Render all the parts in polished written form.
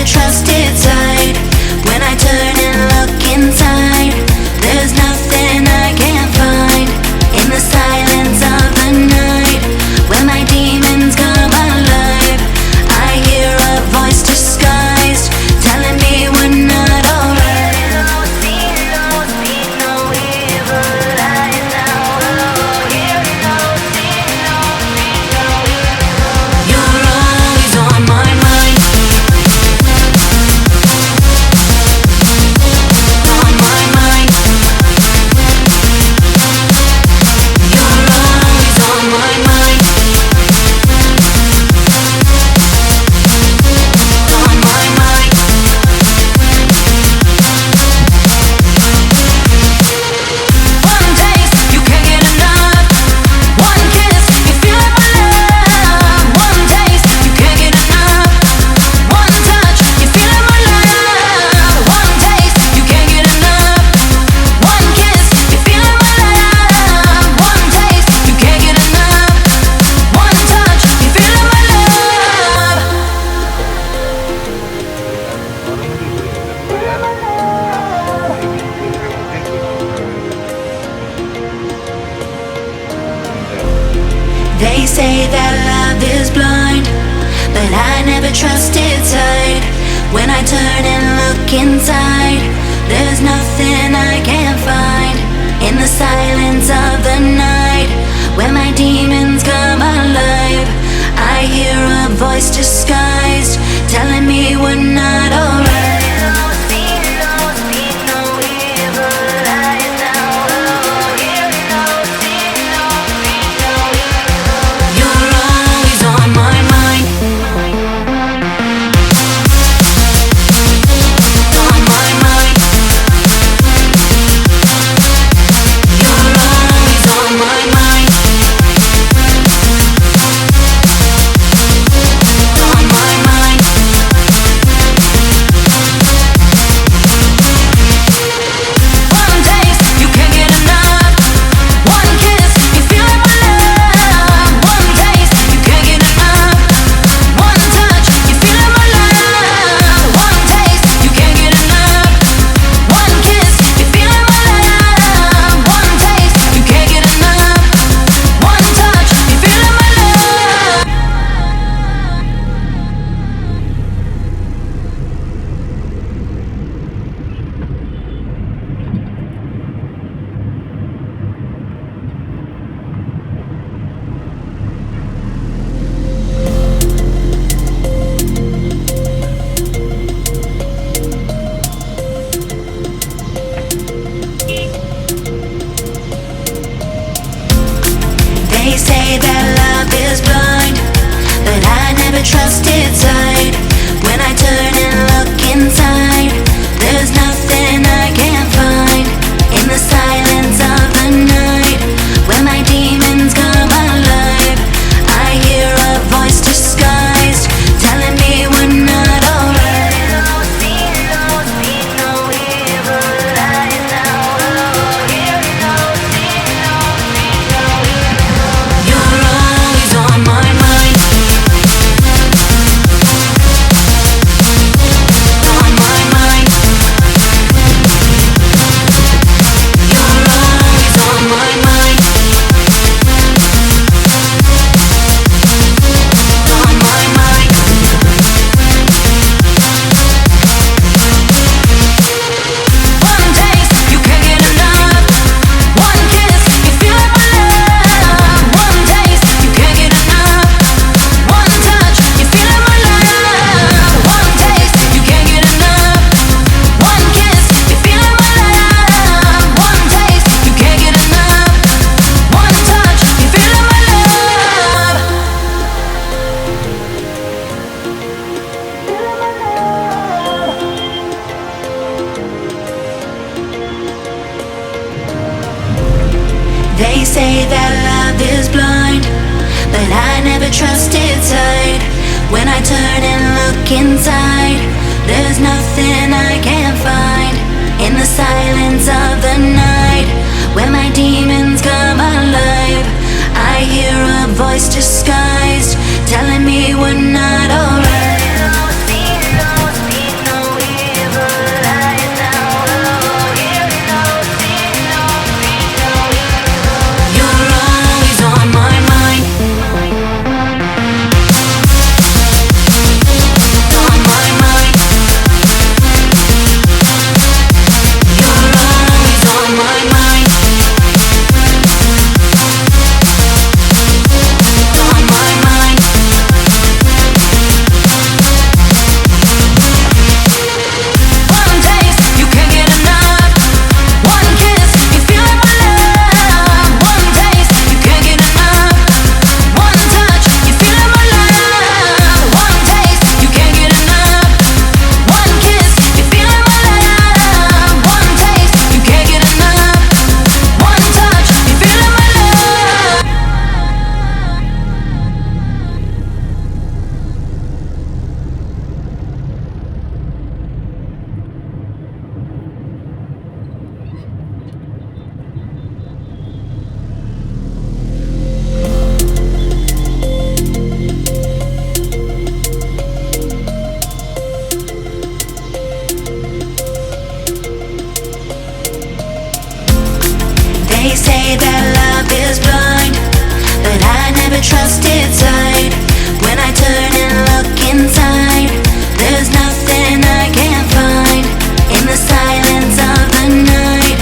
never trusted side. When I turn and look inside, there's nothing I can't find. In the silence of the night, when my demons come alive, I hear a voice disguised, telling me we're not alright. See no evil lies now. Hear no, see no, read no evil. You're always on my mind. On my mind. You're always on my mind. On my mind. One taste, you can't get enough. One kiss, you feel like my love. One taste, you can't get enough. One touch, you feel like my love. One taste, you can't get enough. One kiss, you feel like my love. One taste, you can't get enough. One touch, you feel like my love. They say that love is blind, but I never trusted sight. When I turn and look inside, there's nothing I can't find. In the silence of the night, when my demons come alive, I hear a voice disguised, telling me we're not alright. You're always on my mind. On my mind. You're always on my mind. On my mind. One taste, you can't get enough. One kiss, you feel like my love. One taste, you can't get enough. One touch, you feel like my love. One taste, you can't get enough. One kiss, you feel like my love. One taste, you can't get enough. One touch, you feel like my love. They say that love is blind, but I never trusted sight. When I turn and look inside, there's nothing I can't find. In the silence of the night, when my demons come alive, I hear a voice disguised, telling me we're not alright. See no evil lies now. Hear no, see no, read no evil. You're always on my mind. On my mind. You're always on my mind. On my mind. One taste, you can't get enough. One kiss, you feel like my love. One taste, you can't get enough. One touch, you feel like my love. One taste, you can't get enough. One kiss, you feel like my love. One taste, you can't get enough. One touch, you feel like my love. They say that love is blind, but I never trusted sight. When I turn and look inside, there's nothing I can't find. In the silence of the night, when my demons come alive, I hear a voice disguised, telling me we're not alright. See trusted side. When I turn and look inside, there's nothing I can't find. In the silence of the night,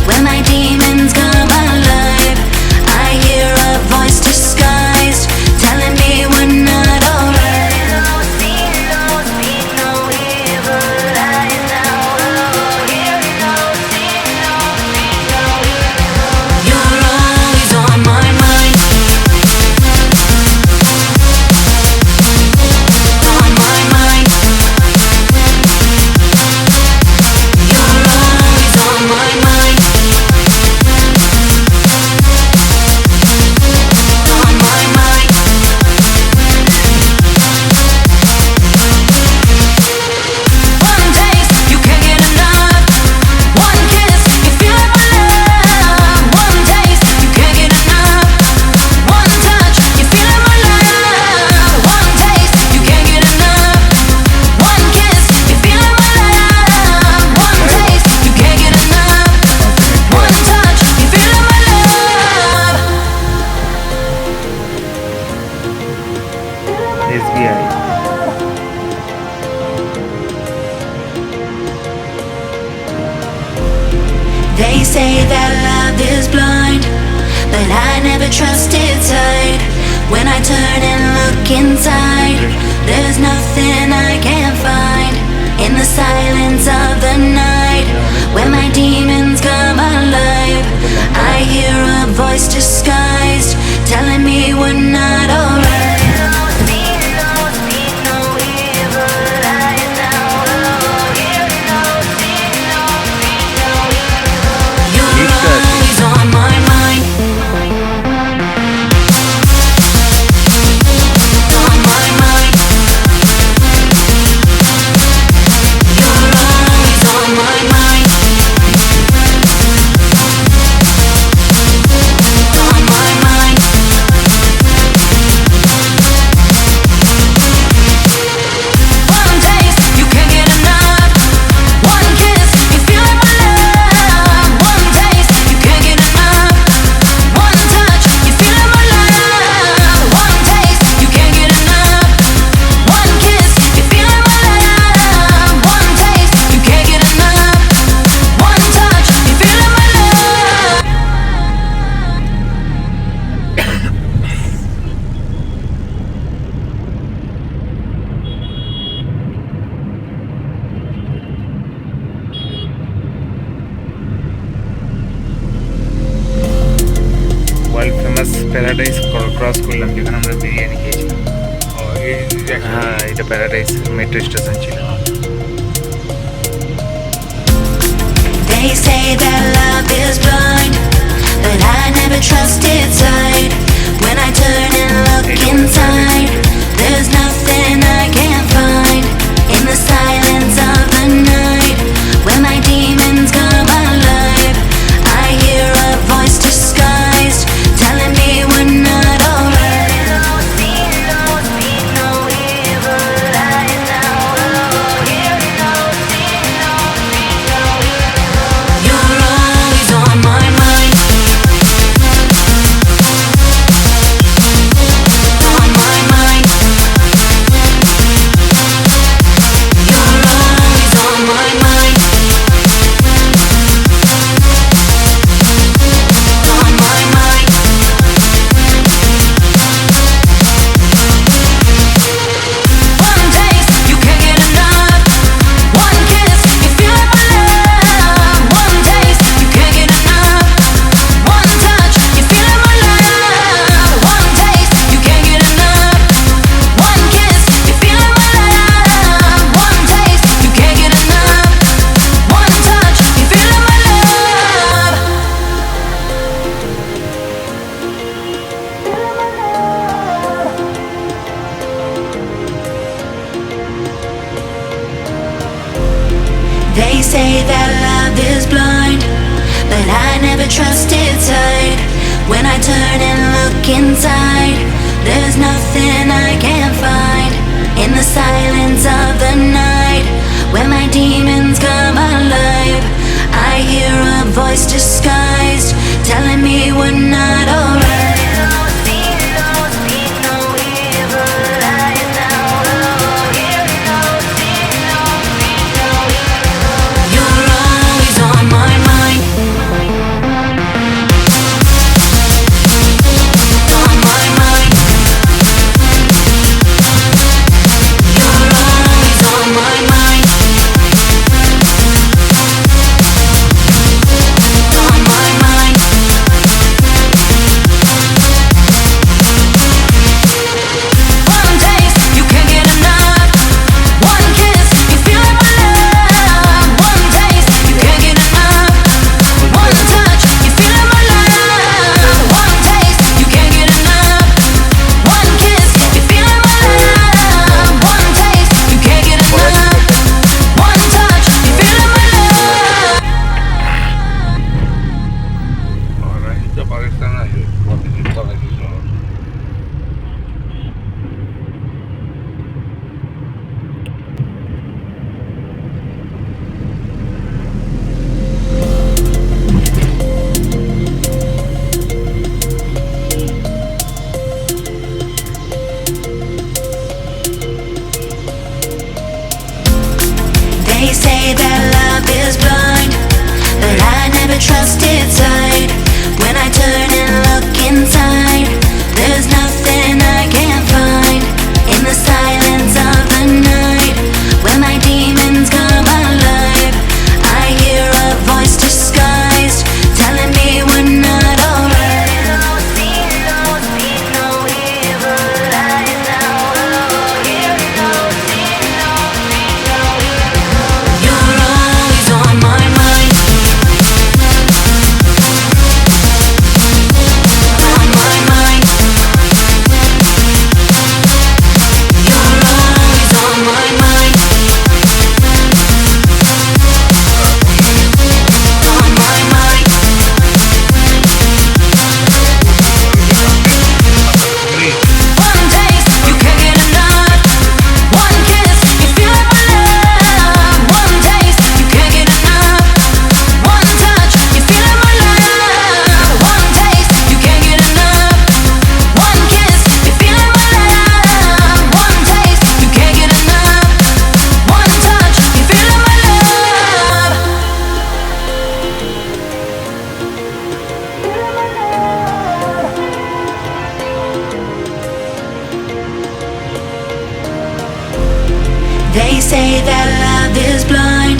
when my demons come alive, I hear a voice disguised, telling me we're not alright. You're always on my mind. On my mind. You're always on my mind. On my mind. One taste, you can't get enough. One kiss, you feel like my love. One taste, you can't get enough. One touch, you feel like my love. One taste, you can't get enough. One kiss, you feel like my love. One taste, you can't get enough. One touch, you feel like my love. SBI. They say that love is blind, but I never trusted sight. When I turn and look inside, there's nothing I can't find. In the silence of the night, when my demons come alive, I hear a voice disguised, telling me we're not alright. You're always on my mind. On my mind. You're always on my mind. On my mind. One taste, you can't get enough. One kiss, you feel like my love. One taste, you can't get enough. One touch, you feel like my love. One taste, you can't get enough. One kiss, you feel like my love. One taste, you can't get enough. One touch, you feel like my love. World famous paradise cross করলাম, যেখানে আমরা বিরিয়ানি খেয়েছিলাম। হ্যাঁ, এটা paradise metro station ছিল। They say that love is blind, but I never trusted sight. When I turn and look inside, there's nothing I can't find. In the silence of the night, when my demons come alive, I hear a voice disguised, telling me we're not alright. You're always on my mind. On my mind. You're always on my mind. On my mind. One taste, you can't get enough. One kiss, you feel like my love. One taste, you can't get enough. One touch, you feel like my love. One taste, you can't get enough. One kiss, you feel like my love. One taste, you can't get enough. One touch, you feel like my love. They say that love is blind, but I never trusted sight. When I turn and look inside, there's nothing I can't find. In the silence of the night, when my demons come alive, I hear a voice disguised, telling me we're not alright. They say that love is blind,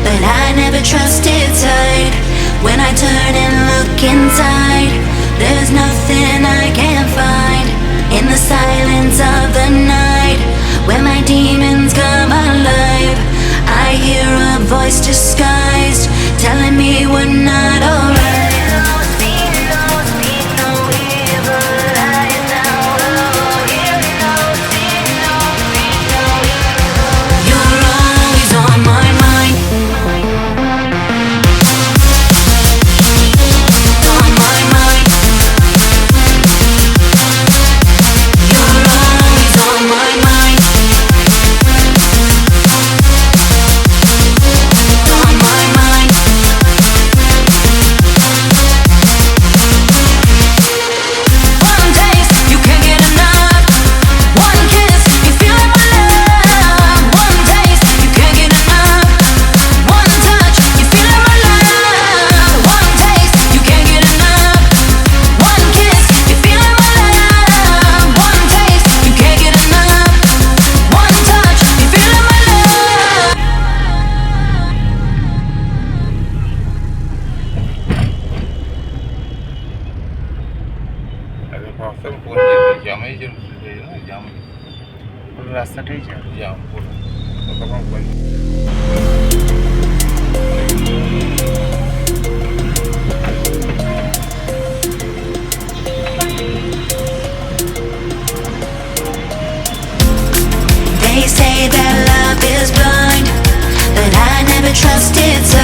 but I never trusted sight. When I turn and look inside, there's nothing I can find. In the silence of the night, when my demons come alive, I hear a voice disguised, telling me we're not alright. রাস্তাটাই যা They say that love is blind, but I never trusted.